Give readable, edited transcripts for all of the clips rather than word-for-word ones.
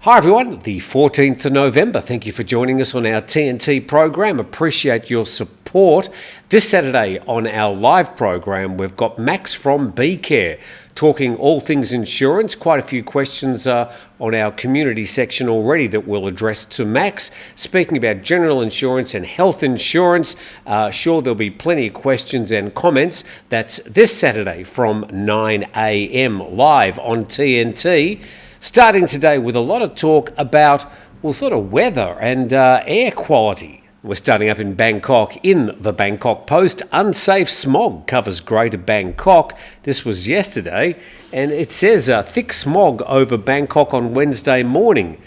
Hi everyone, the 14th of November. Thank you for joining us on our TNT program. Appreciate your support. This Saturday on our live program, we've got Max from BCare talking all things insurance. Quite a few questions on our community section already that we'll address to Max. Speaking about general insurance and health insurance, sure there'll be plenty of questions and comments. That's this Saturday from 9 a.m. live on TNT. Starting today with a lot of talk about, sort of weather and air quality. We're starting up in Bangkok. In the Bangkok Post, unsafe smog covers Greater Bangkok. This was yesterday, and it says thick smog over Bangkok on Wednesday morning.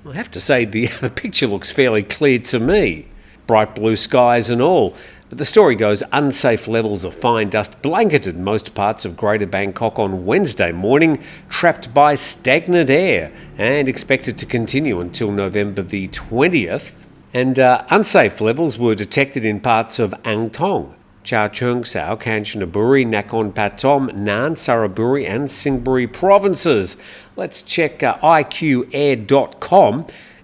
I have to say the picture looks fairly clear to me. Bright blue skies and all. But the story goes, unsafe levels of fine dust blanketed most parts of Greater Bangkok on Wednesday morning, trapped by stagnant air, and expected to continue until November the 20th. And unsafe levels were detected in parts of Ang Thong, Chao Cheong Sao, Kanchanaburi, Nakhon Pathom, Nan, Saraburi and Singapore provinces. Let's check iqair.com.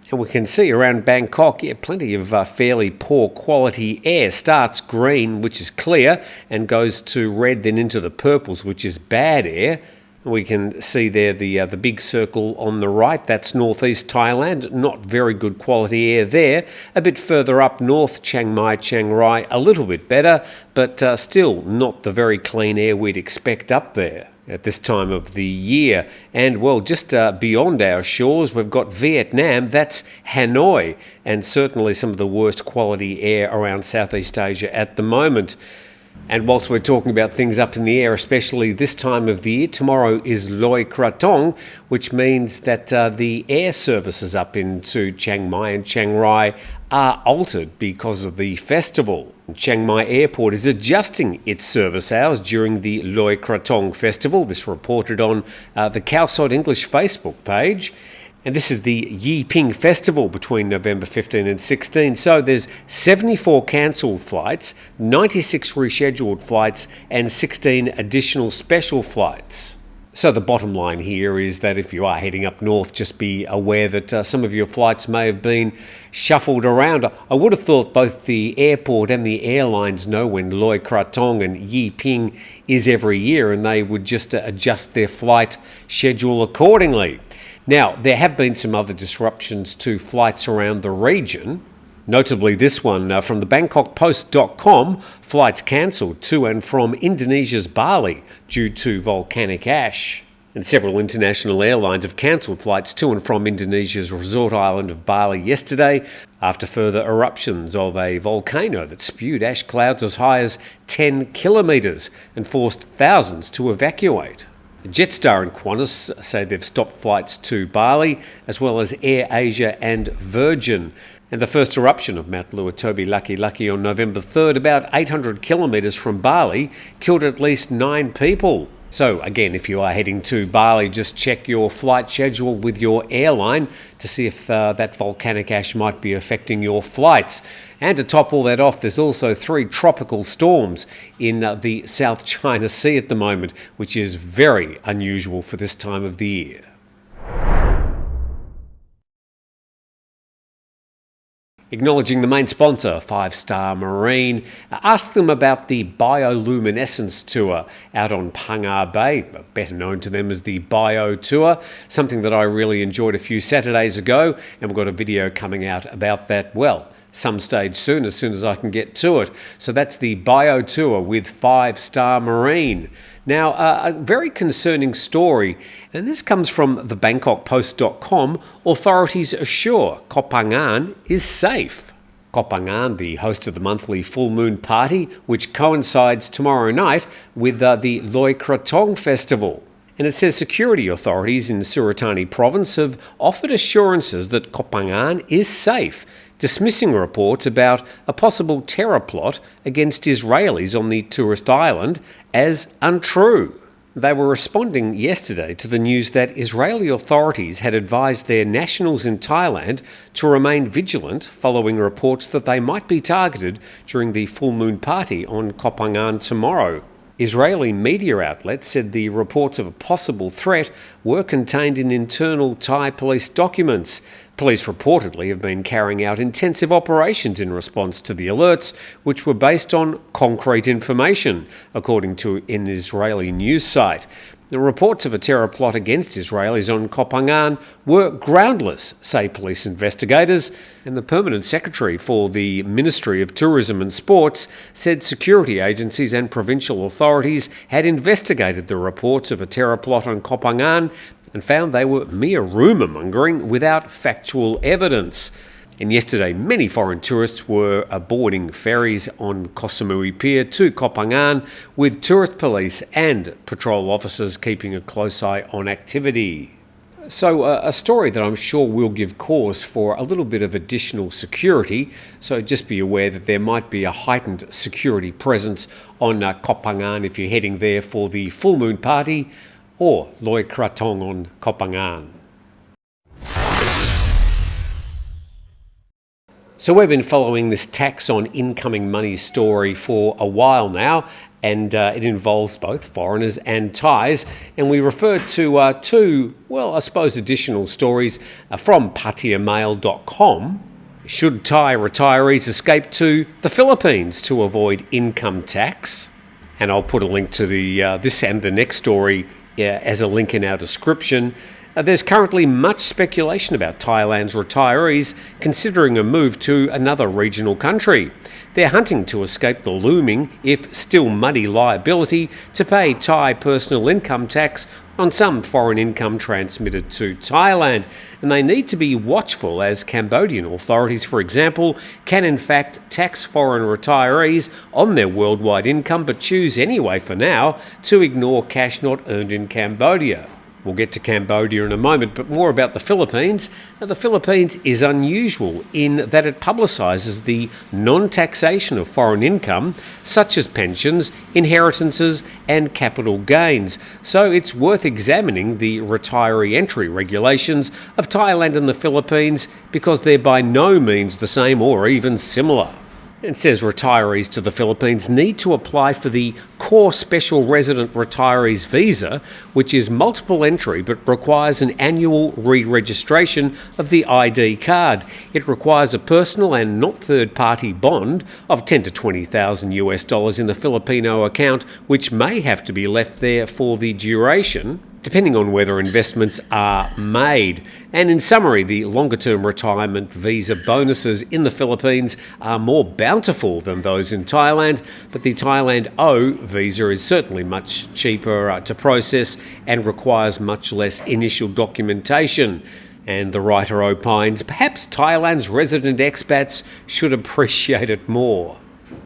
And we can see around Bangkok, plenty of fairly poor quality air. Starts green, which is clear, and goes to red, then into the purples, which is bad air. We can see there the big circle on the right. That's northeast Thailand. Not very good quality air there. A bit further up north, Chiang Mai, Chiang Rai, a little bit better, but still not the very clean air we'd expect up there at this time of the year. And just beyond our shores, we've got Vietnam, that's Hanoi, and certainly some of the worst quality air around Southeast Asia at the moment. And whilst we're talking about things up in the air, especially this time of the year, tomorrow is Loi Krathong, which means that the air services up into Chiang Mai and Chiang Rai are altered because of the festival. Chiang Mai Airport is adjusting its service hours during the Loi Krathong festival. This reported on the Khao English Facebook page. And this is the Yi Ping Festival between November 15 and 16. So there's 74 cancelled flights, 96 rescheduled flights, and 16 additional special flights. So the bottom line here is that if you are heading up north, just be aware that some of your flights may have been shuffled around. I would have thought both the airport and the airlines know when Loi Krathong and Yi Ping is every year, and they would just adjust their flight schedule accordingly. Now, there have been some other disruptions to flights around the region. Notably this one from the BangkokPost.com, flights cancelled to and from Indonesia's Bali due to volcanic ash. And several international airlines have cancelled flights to and from Indonesia's resort island of Bali yesterday after further eruptions of a volcano that spewed ash clouds as high as 10 kilometres and forced thousands to evacuate. Jetstar and Qantas say they've stopped flights to Bali, as well as Air Asia and Virgin. And the first eruption of Mount Luatobi Laki on November 3rd, about 800 kilometres from Bali, killed at least 9 people. So again, if you are heading to Bali, just check your flight schedule with your airline to see if that volcanic ash might be affecting your flights. And to top all that off, there's also 3 tropical storms in the South China Sea at the moment, which is very unusual for this time of the year. Acknowledging the main sponsor, 5 Star Marine, ask them about the bioluminescence tour out on Phang Bay, better known to them as the Bio Tour, something that I really enjoyed a few Saturdays ago, and we've got a video coming out about that, some stage soon, as soon as I can get to it. So that's the Bio Tour with 5 Star Marine. Now, a very concerning story, and this comes from the BangkokPost.com. Authorities assure Koh Pha Ngan is safe. Koh Pha Ngan, the host of the monthly full moon party, which coincides tomorrow night with the Loi Krathong festival. And it says security authorities in Suratani province have offered assurances that Koh Pha Ngan is safe, dismissing reports about a possible terror plot against Israelis on the tourist island as untrue. They were responding yesterday to the news that Israeli authorities had advised their nationals in Thailand to remain vigilant following reports that they might be targeted during the full moon party on Koh Phangan tomorrow. Israeli media outlets said the reports of a possible threat were contained in internal Thai police documents. Police reportedly have been carrying out intensive operations in response to the alerts, which were based on concrete information, according to an Israeli news site. The reports of a terror plot against Israelis on Koh Phangan were groundless, say police investigators, and the permanent secretary for the Ministry of Tourism and Sports said security agencies and provincial authorities had investigated the reports of a terror plot on Koh Phangan and found they were mere rumour-mongering without factual evidence. And yesterday, many foreign tourists were boarding ferries on Koh Samui Pier to Koh Phangan, with tourist police and patrol officers keeping a close eye on activity. So a story that I'm sure will give cause for a little bit of additional security, so just be aware that there might be a heightened security presence on Koh Phangan if you're heading there for the full moon party or Loi Krathong on Koh Phangan. So we've been following this tax on incoming money story for a while now, and it involves both foreigners and Thais. And we referred to two, additional stories from patiamail.com. Should Thai retirees escape to the Philippines to avoid income tax? And I'll put a link to this and the next story as a link in our description. There's currently much speculation about Thailand's retirees considering a move to another regional country. They're hunting to escape the looming, if still muddy, liability to pay Thai personal income tax on some foreign income transmitted to Thailand. And they need to be watchful, as Cambodian authorities, for example, can in fact tax foreign retirees on their worldwide income, but choose anyway for now to ignore cash not earned in Cambodia. We'll get to Cambodia in a moment, but more about the Philippines. Now, the Philippines is unusual in that it publicises the non-taxation of foreign income, such as pensions, inheritances and capital gains. So it's worth examining the retiree entry regulations of Thailand and the Philippines, because they're by no means the same or even similar. It says retirees to the Philippines need to apply for the Core Special Resident Retirees Visa, which is multiple entry but requires an annual re-registration of the ID card. It requires a personal and not third-party bond of $10,000 to $20,000 in the Filipino account, which may have to be left there for the duration, depending on whether investments are made. And in summary, the longer-term retirement visa bonuses in the Philippines are more bountiful than those in Thailand, but the Thailand O visa is certainly much cheaper to process and requires much less initial documentation. And the writer opines, perhaps Thailand's resident expats should appreciate it more.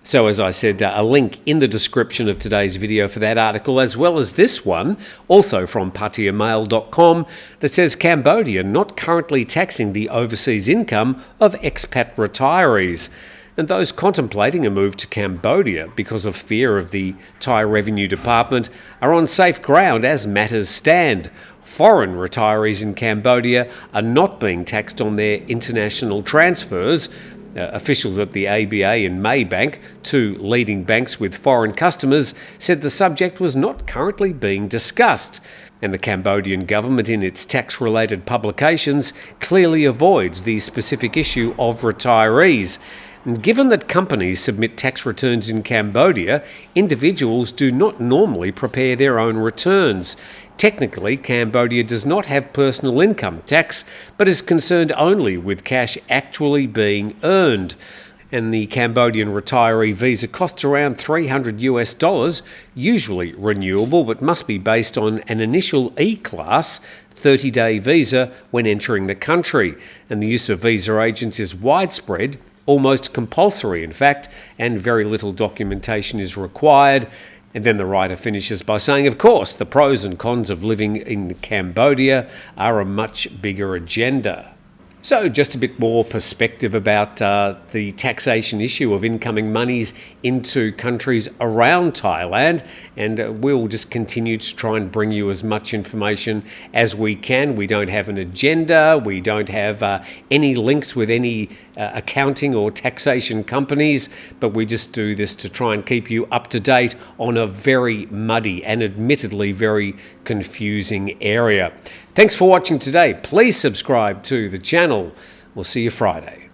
So as I said, a link in the description of today's video for that article, as well as this one, also from patiamail.com, that says Cambodia not currently taxing the overseas income of expat retirees. And those contemplating a move to Cambodia because of fear of the Thai Revenue Department are on safe ground as matters stand. Foreign retirees in Cambodia are not being taxed on their international transfers. Officials at the ABA and Maybank, two leading banks with foreign customers, said the subject was not currently being discussed. And the Cambodian government, in its tax-related publications, clearly avoids the specific issue of retirees. And given that companies submit tax returns in Cambodia, individuals do not normally prepare their own returns. Technically, Cambodia does not have personal income tax, but is concerned only with cash actually being earned. And the Cambodian retiree visa costs around $300, usually renewable, but must be based on an initial E-class 30-day visa when entering the country. And the use of visa agents is widespread, almost compulsory in fact, and very little documentation is required. And then the writer finishes by saying, of course, the pros and cons of living in Cambodia are a much bigger agenda. So just a bit more perspective about the taxation issue of incoming monies into countries around Thailand, and we'll just continue to try and bring you as much information as we can. We don't have an agenda, we don't have any links with any accounting or taxation companies, but we just do this to try and keep you up to date on a very muddy and admittedly very confusing area. Thanks for watching today. Please subscribe to the channel. We'll see you Friday.